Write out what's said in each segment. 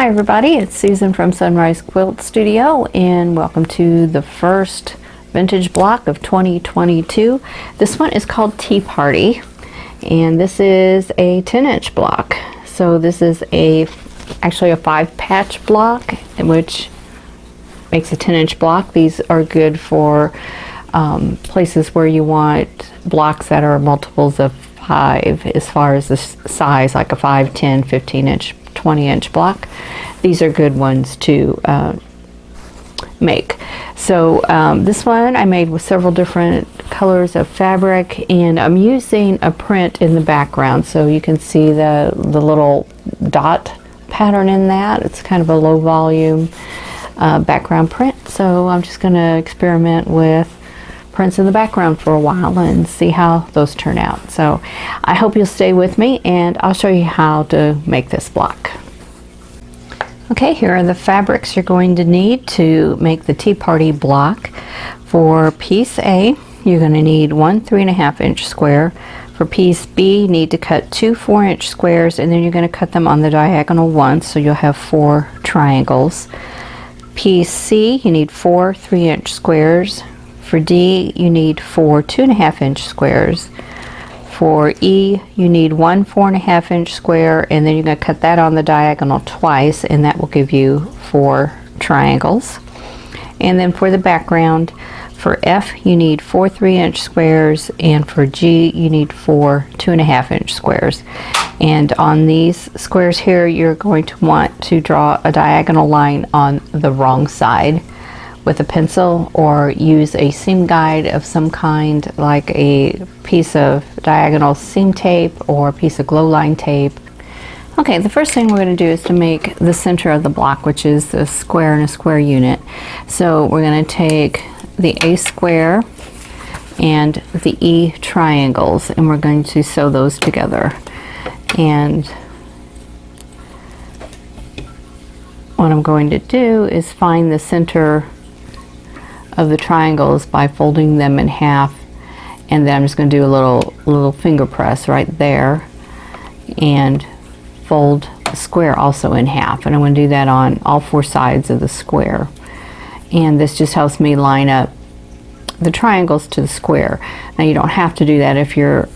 Hi everybody, it's Susan from Sunrise Quilt Studio and welcome to the first vintage block of 2022. This one is called Tea Party and this is a 10-inch block. So this is actually a 5-patch block, which makes a 10-inch block. These are good for places where you want blocks that are multiples of 5 as far as the size, like a 5, 10, 15-inch, 20-inch block. These are good ones to make. So this one I made with several different colors of fabric, and I'm using a print in the background so you can see the little dot pattern in that. It's kind of a low volume background print, so I'm just going to experiment with prints in the background for a while and see how those turn out. So I hope you'll stay with me and I'll show you how to make this block. Okay, here are the fabrics you're going to need to make the Tea Party block. For piece A, you're going to need one 3.5-inch square. For piece B, you need to cut 2 4-inch squares, and then you're going to cut them on the diagonal once, so you'll have 4 triangles. Piece C, you need 4 3-inch squares. For D, you need 4 2.5-inch squares. For E, you need 1 4.5-inch square, and then you're going to cut that on the diagonal twice, and that will give you 4 triangles. And then for the background, for F, you need 4 3-inch squares, and for G, you need 4 2.5-inch squares. And on these squares here, you're going to want to draw a diagonal line on the wrong side with a pencil, or use a seam guide of some kind, like a piece of diagonal seam tape or a piece of glow line tape. Okay, the first thing we're going to do is to make the center of the block, which is the square in a square unit. So we're going to take the A square and the E triangles, and we're going to sew those together. And what I'm going to do is find the center of the triangles by folding them in half, and then I'm just going to do a little finger press right there and fold the square also in half, and I'm going to do that on all 4 sides of the square. And this just helps me line up the triangles to the square. Now you don't have to do that if you're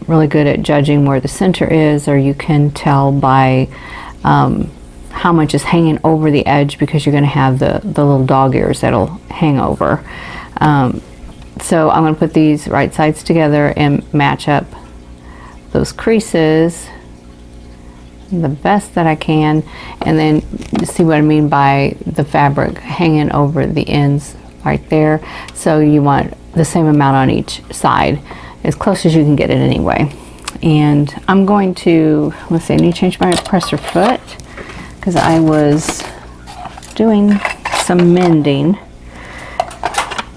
really good at judging where the center is, or you can tell by how much is hanging over the edge, because you're going to have the little dog ears that'll hang over. So I'm going to put these right sides together and match up those creases the best that I can, and then see what I mean by the fabric hanging over the ends right there. So you want the same amount on each side, as close as you can get it anyway. And I'm going to, let's see, I need to change my presser foot, because I was doing some mending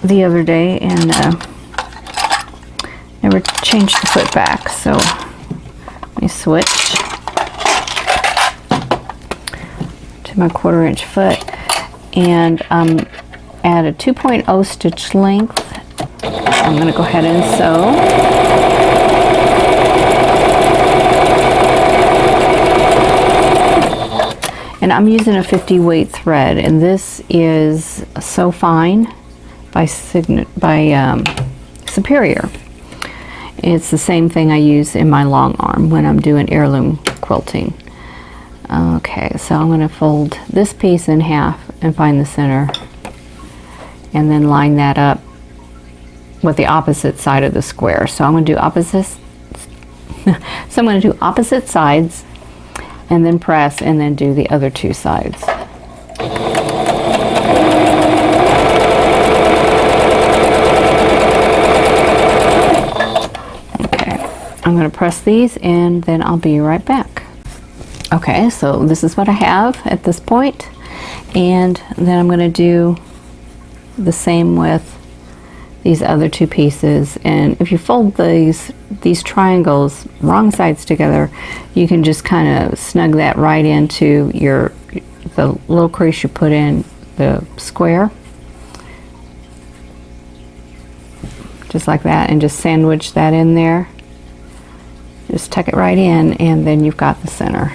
the other day and never changed the foot back. So let me switch to my 1/4-inch foot, and at a 2.0 stitch length, I'm going to go ahead and sew. And I'm using a 50 weight thread, and this is So Fine by Superior. It's the same thing I use in my long arm when I'm doing heirloom quilting. Okay, so I'm going to fold this piece in half and find the center, and then line that up with the opposite side of the square. So I'm going to do opposites. So I'm going to do opposite sides, and then press, and then do the other 2 sides. Okay, I'm going to press these, and then I'll be right back. Okay, so this is what I have at this point, and then I'm going to do the same with these other 2 pieces. And if you fold these triangles wrong sides together, you can just kind of snug that right into the little crease you put in the square, just like that, and just sandwich that in there. Just tuck it right in, and then you've got the center.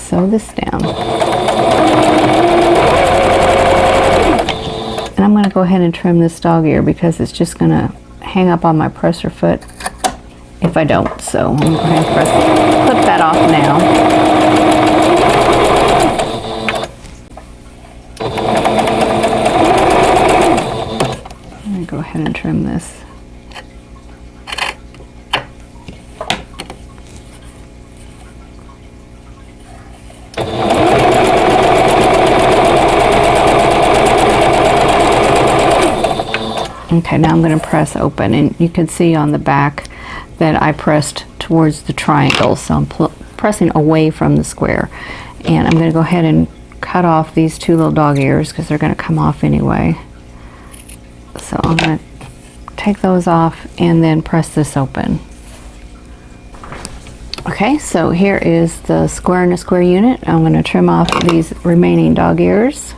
sew this down. And I'm going to go ahead and trim this dog ear because it's just going to hang up on my presser foot if I don't. So I'm going to go ahead and clip that off now. I'm going to go ahead and trim this. Okay, now I'm going to press open, and you can see on the back that I pressed towards the triangle, so I'm pressing away from the square. And I'm going to go ahead and cut off these two little dog ears because they're going to come off anyway. So I'm going to take those off and then press this open. Okay, so here is the square and a square unit. I'm going to trim off these remaining dog ears.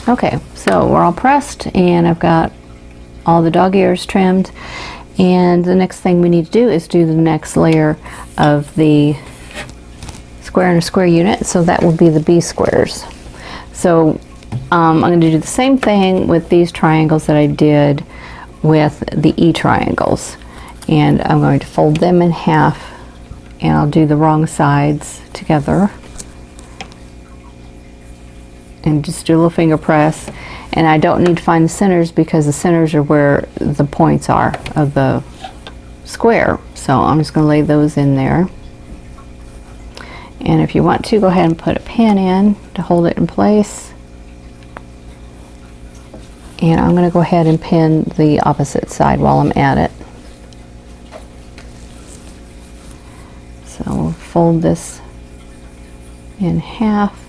Okay, so we're all pressed and I've got all the dog ears trimmed, and the next thing we need to do is do the next layer of the square and a square unit, so that will be the B squares. So I'm going to do the same thing with these triangles that I did with the E triangles, and I'm going to fold them in half, and I'll do the wrong sides together. And just do a little finger press, and I don't need to find the centers because the centers are where the points are of the square. So I'm just going to lay those in there, and if you want to, go ahead and put a pin in to hold it in place, and I'm going to go ahead and pin the opposite side while I'm at it. So we'll fold this in half.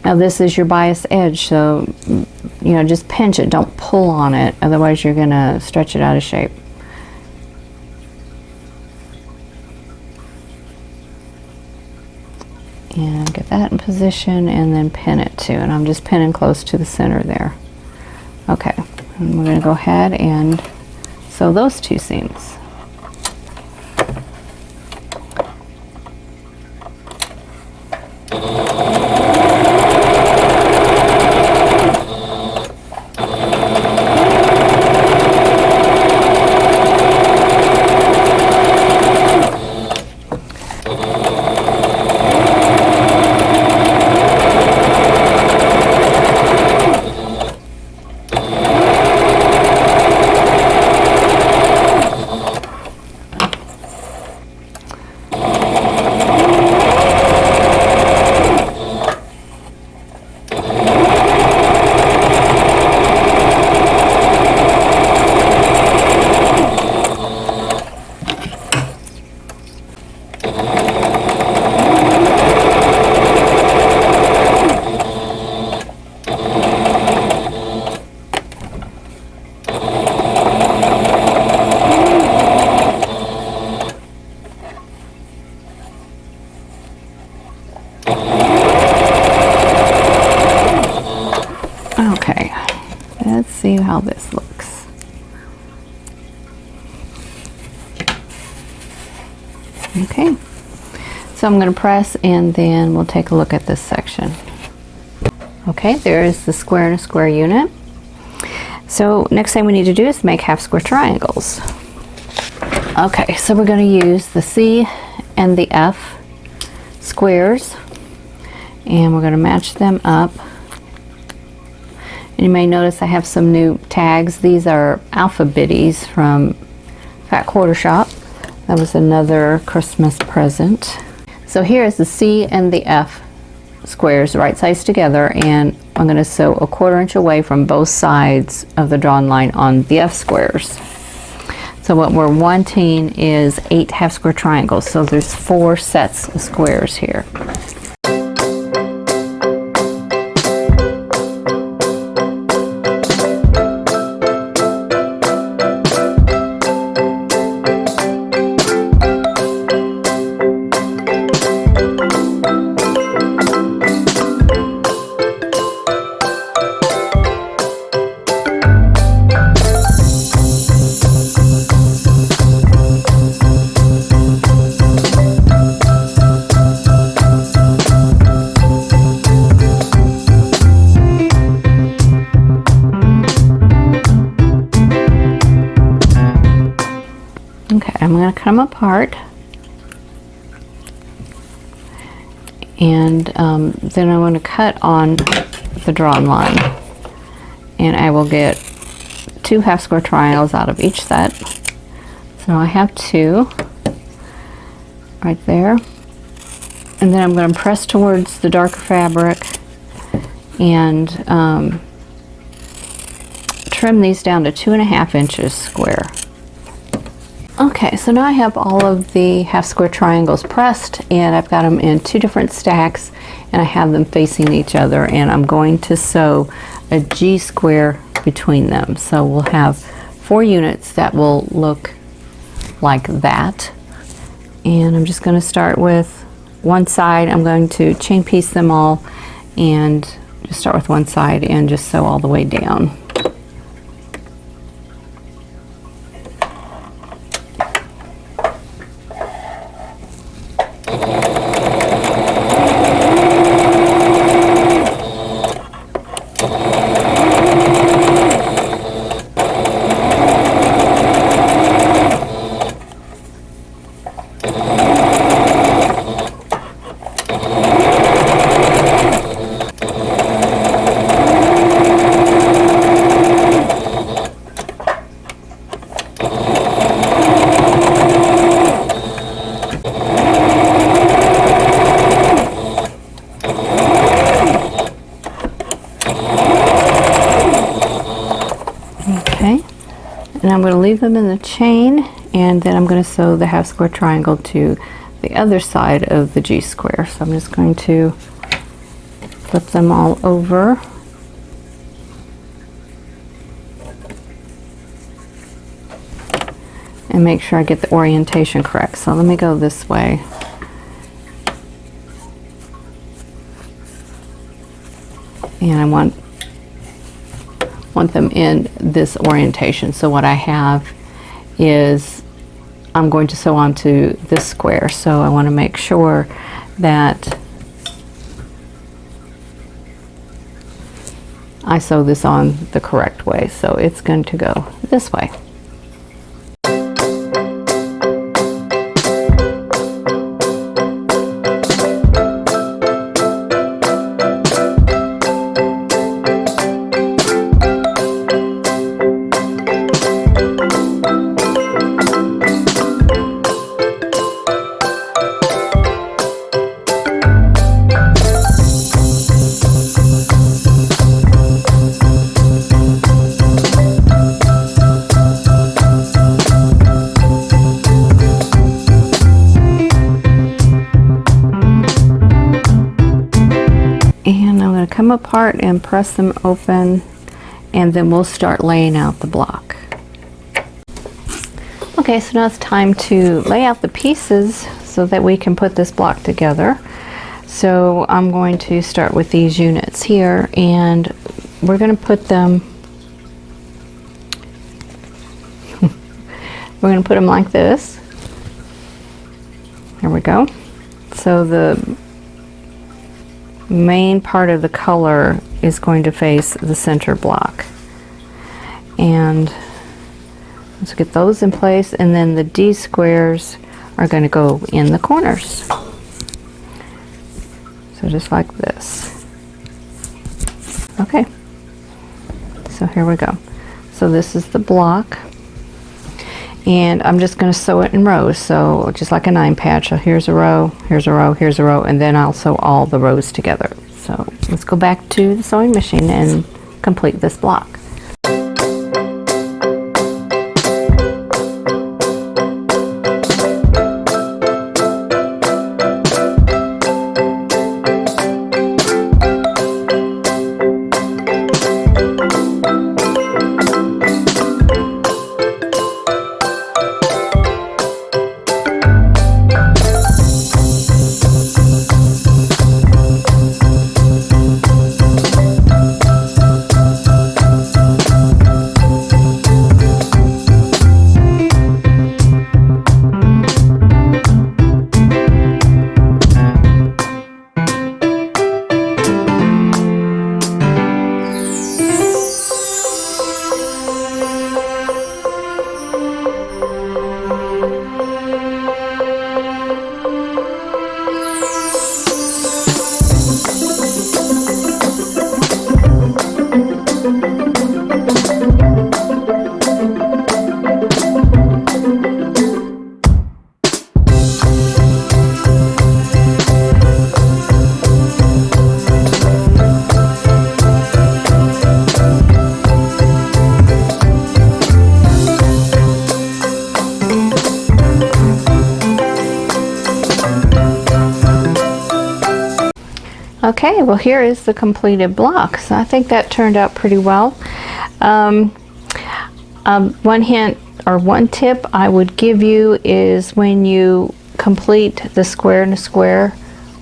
Now this is your bias edge, so you know, just pinch it, don't pull on it, otherwise you're going to stretch it out of shape. And get that in position and then pin it too, and I'm just pinning close to the center there. Okay, and we're going to go ahead and sew those two seams. Okay, let's see how this looks. Okay, so I'm going to press and then we'll take a look at this section. Okay, there is the square and a square unit. So next thing we need to do is make half square triangles. Okay, so we're going to use the C and the F squares, and we're going to match them up. And you may notice I have some new tags. These are alpha biddies from Fat Quarter Shop. That was another Christmas present. So here is the C and the F squares, right sides together, and I'm going to sew a 1/4 inch away from both sides of the drawn line on the F squares. So what we're wanting is 8 half square triangles. So there's 4 sets of squares here. I'm going to cut them apart. And then I'm going to cut on the drawn line. And I will get 2 half square triangles out of each set. So I have 2 right there. And then I'm going to press towards the darker fabric and trim these down to 2.5 inches square. Okay, so now I have all of the half square triangles pressed, and I've got them in 2 different stacks, and I have them facing each other, and I'm going to sew a G square between them. So we'll have 4 units that will look like that. And I'm just going to start with one side. I'm going to chain piece them all and just start with one side and just sew all the way down. Okay, and I'm going to leave them in the chain, and then I'm going to sew the half square triangle to the other side of the G square. So I'm just going to flip them all over. And make sure I get the orientation correct. So let me go this way. And I want them in this orientation. So what I have is I'm going to sew onto this square. So I want to make sure that I sew this on the correct way. So it's going to go this way. Come apart and press them open, and then we'll start laying out the block. Okay, so now it's time to lay out the pieces so that we can put this block together. So I'm going to start with these units here, and we're going to put them we're going to put them like this. There we go. So the main part of the color is going to face the center block, and let's get those in place, and then the D squares are going to go in the corners. So just like this. Okay, so here we go. So this is the block, and I'm just going to sew it in rows, so just like a 9 patch. So here's a row, here's a row, here's a row, and then I'll sew all the rows together. So let's go back to the sewing machine and complete this block. Okay, well here is the completed block. So I think that turned out pretty well. One hint or one tip I would give you is when you complete the square in a square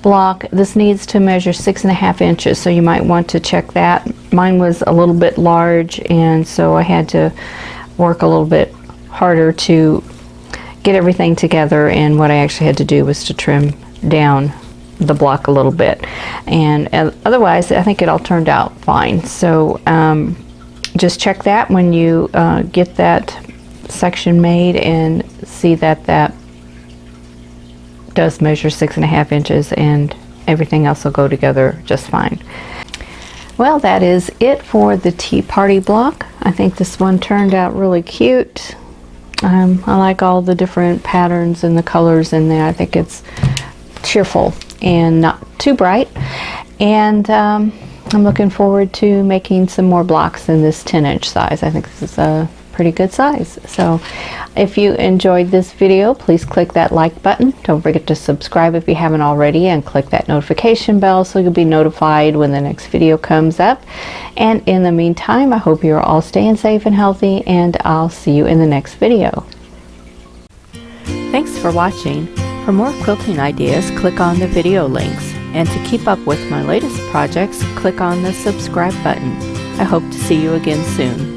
block, this needs to measure 6.5 inches, so you might want to check that. Mine was a little bit large, and so I had to work a little bit harder to get everything together, and what I actually had to do was to trim down the block a little bit, and otherwise I think it all turned out fine. So just check that when you get that section made and see that that does measure 6.5 inches, and everything else will go together just fine. Well, that is it for the tea party block. I think this one turned out really cute. I like all the different patterns and the colors in there. I think it's cheerful and not too bright, and I'm looking forward to making some more blocks in this 10-inch size. I think this is a pretty good size. So if you enjoyed this video, please click that like button. Don't forget to subscribe if you haven't already, and click that notification bell so you'll be notified when the next video comes up. And in the meantime, I hope you're all staying safe and healthy, and I'll see you in the next video. Thanks for watching. For more quilting ideas, click on the video links, and to keep up with my latest projects, click on the subscribe button. I hope to see you again soon.